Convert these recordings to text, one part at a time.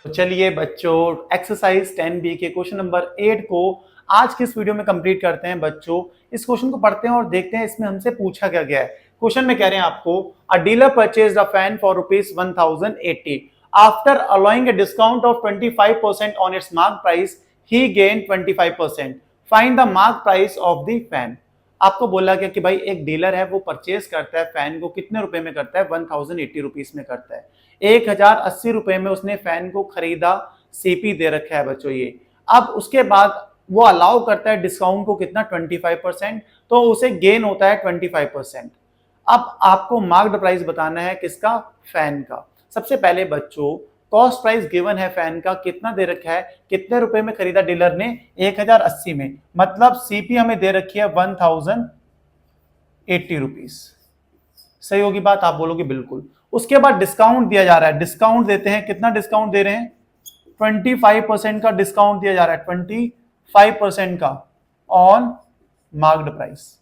चलिए बच्चों, exercise 10B के क्वेश्चन नंबर 8 को आज के इस वीडियो में कंप्लीट करते हैं। बच्चों, इस क्वेश्चन को पढ़ते हैं और देखते हैं इसमें हमसे पूछा क्या गया है। क्वेश्चन में कह रहे हैं आपको, अ dealer purchased a fan for ₹1080 after allowing a discount of 25% on it's mark price, he gain 25%। Find the mark price of the fan. आपको बोला गया कि भाई एक डीलर है, वो परचेज करता है फैन को, कितने रुपए में करता है? 1080 रुपीज में करता है। 1080 रुपए में उसने फैन को खरीदा, सीपी दे रखा है बच्चों ये। अब उसके बाद वो अलाउ करता है डिस्काउंट को, कितना? 25%, तो उसे गेन होता है 25%। अब आपको मार्क्ड प्राइस बताना है किसका? फैन का। सबसे पहले बच्चों, कॉस्ट प्राइस गिवन है फैन का, कितना दे रखा है? कितने रुपए में खरीदा डीलर ने? 1080 में। मतलब सीपी हमें दे रखी है 1080 रुपीज। सही होगी बात? आप बोलोगे बिल्कुल। उसके बाद डिस्काउंट दिया जा रहा है, डिस्काउंट देते हैं। कितना डिस्काउंट दे रहे हैं? 25% का डिस्काउंट दिया जा रहा है, 25% का on marked price.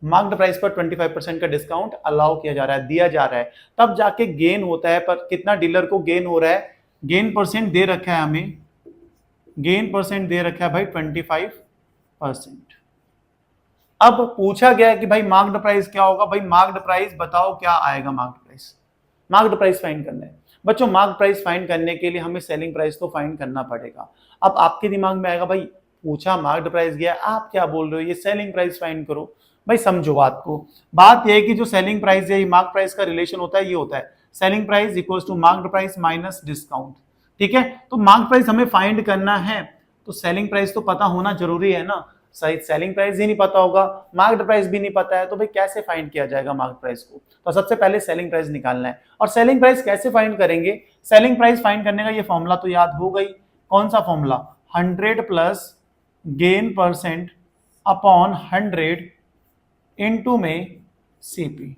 Marked price पर 25% का डिस्काउंट अलाउ किया जा रहा है, दिया जा रहा है, तब जाके गेन होता है। पर कितना डीलर को गेन हो रहा है? गेन परसेंट दे रखा है हमें, गेन परसेंट दे रखा है भाई 25%। अब पूछा गया है कि भाई मार्क्ड प्राइस क्या होगा? भाई मार्क्ड प्राइस बताओ क्या आएगा? Marked price, marked price find करना है बच्चों। मार्क्ड प्राइस फाइंड करने के लिए हमें सेलिंग प्राइस तो फाइंड करना पड़ेगा। अब आपके दिमाग में आएगा, भाई पूछा मार्क्ड प्राइस गया, आप क्या बोल रहे हो, ये सेलिंग प्राइस फाइंड करो। भाई समझो बात को, बात यह है कि जो सेलिंग प्राइस है, मार्क प्राइस का रिलेशन होता है, ये होता है selling price equals to marked price minus discount. ठीक है, तो मार्क प्राइस हमें फाइंड करना है, तो सेलिंग प्राइस तो पता होना जरूरी है ना। सही, सेलिंग प्राइस ही नहीं पता होगा, मार्क्ड प्राइस भी नहीं पता है, तो भाई कैसे फाइंड किया जाएगा मार्क्ड प्राइस को? तो सबसे पहले सेलिंग प्राइस निकालना है। और सेलिंग प्राइस कैसे फाइंड करेंगे? सेलिंग प्राइस फाइंड करने का ये फॉर्मूला तो याद हो गई। कौन सा formula? 100 plus gain percent upon 100 into में सीपी।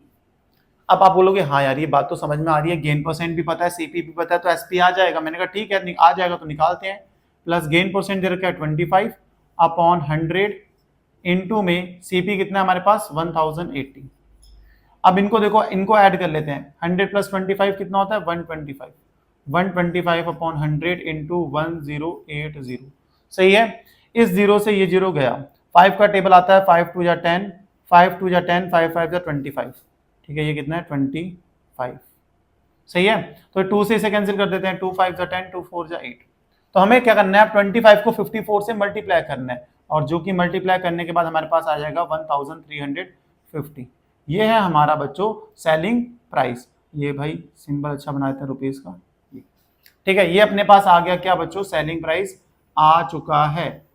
अब आप बोलोगे हाँ यार ये बात तो समझ में आ रही है, गेन परसेंट भी पता है, सीपी भी पता है, तो एसपी आ जाएगा। मैंने कहा ठीक है, आ जाएगा तो निकालते हैं। प्लस गेन परसेंट दे रखा है 25 अपॉन 100 इनटू में सीपी कितना है हमारे पास? 1080। अब इनको देखो, इनको ऐड कर लेते हैं। 100 प्लस 25 कितना होता है? 125। 125 अपॉन 100 इंटू 1080। सही है, इस जीरो से ये जीरो गया। 5 का टेबल आता है, 5 2 जा 10, 5 2 जा 10, 5 5 जा 25। ठीक है, ये कितना है? 25। सही है, तो 2 से इसे कैंसिल कर देते हैं। 2 5 जा 10, 2 4 जा 8। तो हमें क्या करना है? 25 को 54 से मल्टीप्लाई करना है, और जो कि मल्टीप्लाई करने के बाद हमारे पास आ जाएगा 1350। ये है हमारा बच्चों सेलिंग प्राइस। ये भाई सिंबल अच्छा बना देते हैं रुपीज का। ठीक है, ये अपने पास आ गया क्या बच्चों? सेलिंग प्राइस आ चुका है।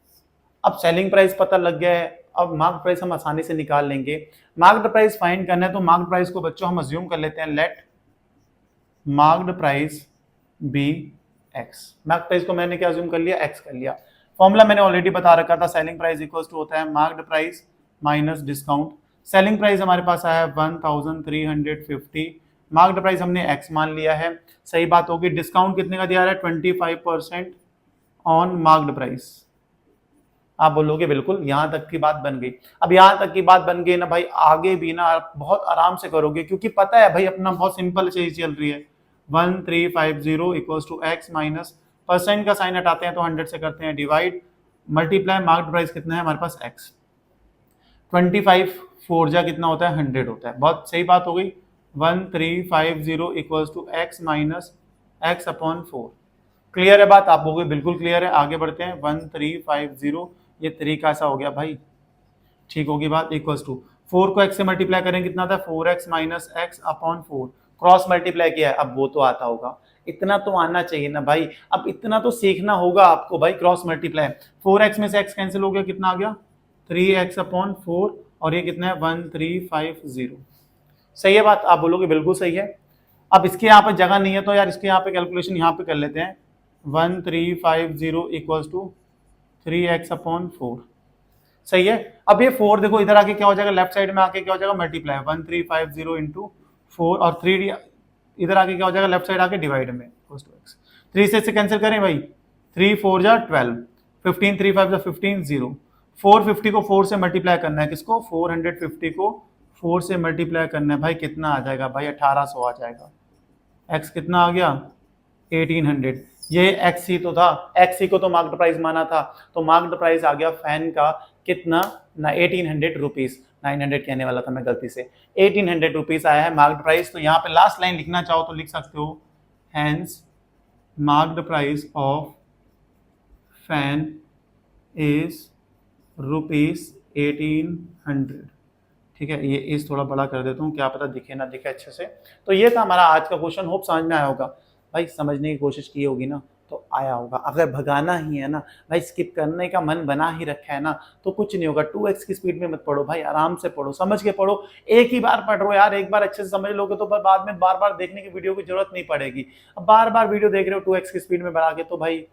अब सेलिंग प्राइस पता लग गया है, अब मार्क्ड प्राइस हम आसानी से निकाल लेंगे। मार्क्ड प्राइस फाइंड करना है, तो मार्क्ड प्राइस को बच्चों हम अज्यूम कर लेते हैं, let marked price be X. Marked price को मैंने क्या अज्यूम कर लिया? एक्स कर लिया। फॉर्मूला मैंने ऑलरेडी बता रखा था, सेलिंग प्राइस इक्वल्स टू होता है marked price minus discount. Selling price हमारे पास आया है 1350, मार्क्ड प्राइस हमने एक्स मान लिया है। सही बात होगी। डिस्काउंट कितने का दिया रहा है? 25% ऑन मार्क्ड प्राइस। आप बोलोगे बिल्कुल, यहां तक की बात बन गई। अब यहां तक की बात बन गई ना भाई, आगे भी ना आप बहुत आराम से करोगे, क्योंकि पता है भाई अपना बहुत सिंपल चीज चल रही है। 1350 equals to X minus percent का साइन हटाते हैं तो 100 से करते हैं डिवाइड, मल्टीप्लाई मार्क्ड प्राइस कितना है हमारे पास? एक्स। 25 4 जा कितना होता है? 100 होता है। बहुत सही बात हो गई। 1350 equals to X minus X upon 4। Clear है बात? आप बोलोगे बिल्कुल क्लियर है। आगे बढ़ते हैं। 1350, ये 3 का ऐसा हो गया भाई, ठीक होगी बात। इक्वल्स टू 4 को x से मल्टीप्लाई करें कितना था? 4x minus X upon 4। Cross multiply किया है, अब वो तो आता होगा, इतना तो आना चाहिए ना भाई। अब इतना तो सीखना होगा आपको भाई, क्रॉस मल्टीप्लाई। 4x में से x कैंसिल हो गया, कितना आ गया? 3x अपॉन 4, और ये कितना है? 1350। सही है बात? आप बोलोगे बिल्कुल सही है। अब इसके यहाँ पे जगह नहीं है, तो यार इसके यहाँ पे कैलकुलेशन यहाँ पे कर लेते हैं। 1350 इक्वल्स टू 3x अपॉन 4। सही है। अब ये 4 देखो इधर आके क्या हो जाएगा? लेफ्ट साइड में आके क्या हो जाएगा? मल्टीप्लाई। 1350 इंटू 4, और 3 इधर आके क्या हो जाएगा? लेफ्ट साइड आके डिवाइड में। 3 से कैंसिल करें भाई, 3 4 जा 12, 15 3 5 जा 15 0। 450 को 4 से मल्टीप्लाई करना है, किसको? 450 को 4 से मल्टीप्लाई करना है भाई, कितना आ जाएगा भाई? 1800 आ जाएगा। x कितना आ गया? 1800। ये एक्स ही तो था, एक्स ही को तो मार्क्ड प्राइस माना था, तो मार्क्ड प्राइस आ गया फैन का कितना ना 1800 रुपीज, 900 कहने वाला था मैं गलती से, 1800 रुपीज आया है मार्क्ड प्राइस। तो यहाँ पे लास्ट लाइन लिखना चाहो तो लिख सकते हो, hence marked price of fan is ₹1800। ठीक है, ये इस थोड़ा बड़ा कर देता हूँ, क्या पता दिखे ना दिखे अच्छे से। तो ये था हमारा आज का क्वेश्चन, होप समझ में आया होगा भाई, समझने की कोशिश की होगी ना तो आया होगा। अगर भगाना ही है ना भाई, स्किप करने का मन बना ही रखा है ना, तो कुछ नहीं होगा, 2x की स्पीड में मत पढ़ो भाई, आराम से पढ़ो, समझ के पढ़ो। एक ही बार पढ़ रहे हो यार, एक बार अच्छे से समझ लोगे तो बाद में बार बार देखने की वीडियो की जरूरत नहीं पड़ेगी। अब बार बार वीडियो देख रहे हो 2x की स्पीड में बढ़ा के, तो भाई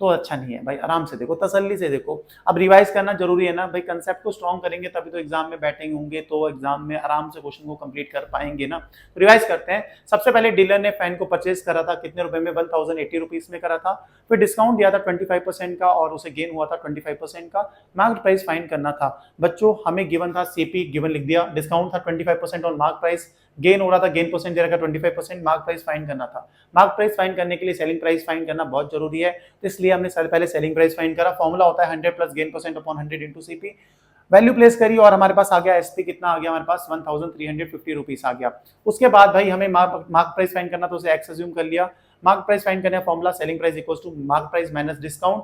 तो अच्छा नहीं है भाई, आराम से देखो, तसल्ली से देखो। अब रिवाइज करना जरूरी है ना भाई, कंसेप्ट को स्ट्रॉन्ग करेंगे तभी तो एग्जाम में बैठेंगे होंगे, तो एग्जाम में आराम से क्वेश्चन को कंप्लीट कर पाएंगे ना। तो रिवाइज करते हैं। सबसे पहले डीलर ने फैन को परचेज करा था कितने रुपए में, 1080 रुपीज में करा था। फिर डिस्काउंट दिया था 25% का और उसे गेन हुआ था 25% का। मार्क प्राइस फाइंड करना था बच्चों, हमें गिवन था सीपी, गिवन लिख दिया, डिस्काउंट था 25% और मार्क प्राइस गेन हो रहा था, गेन परसेंट दे रखा 25%, मार्क प्राइस फाइंड करना था। मार्क प्राइस फाइंड करने के लिए सेलिंग प्राइस फाइंड करना बहुत जरूरी है, तो इसलिए हमने पहले सेलिंग प्राइस फाइंड करा। फॉर्मूला होता है 100 plus gain percent upon 100 into CP. Value place करी और हमारे पास आ गया एसपी, कितना आ गया हमारे पास 1350 रुपीस आ गया। उसके बाद भाई हमें मार्क प्राइस फाइंड करना, तो उसे एक्स अज्यूम कर लिया। मार्क प्राइस फाइंड करने का formula selling price equals to mark price minus discount.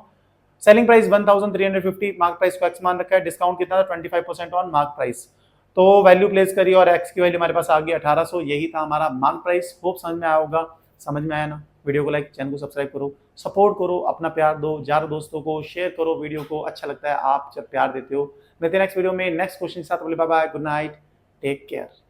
Selling price 1350, mark price को एक्स मान रखा है, डिस्काउंट कितना था 25% ऑन मार्क प्राइस। तो वैल्यू प्लेस करी और एक्स की वैल्यू हमारे पास आ गई 1800, यही था हमारा मार्क प्राइस। होप समझ में आया होगा, समझ में आया ना, वीडियो को लाइक, चैनल को सब्सक्राइब करो, सपोर्ट करो, अपना प्यार दो, यार दोस्तों को शेयर करो वीडियो को, अच्छा लगता है आप जब प्यार देते हो। मिलते हैं नेक्स्ट वीडियो में नेक्स्ट क्वेश्चन के साथ, bye bye, good night, take care.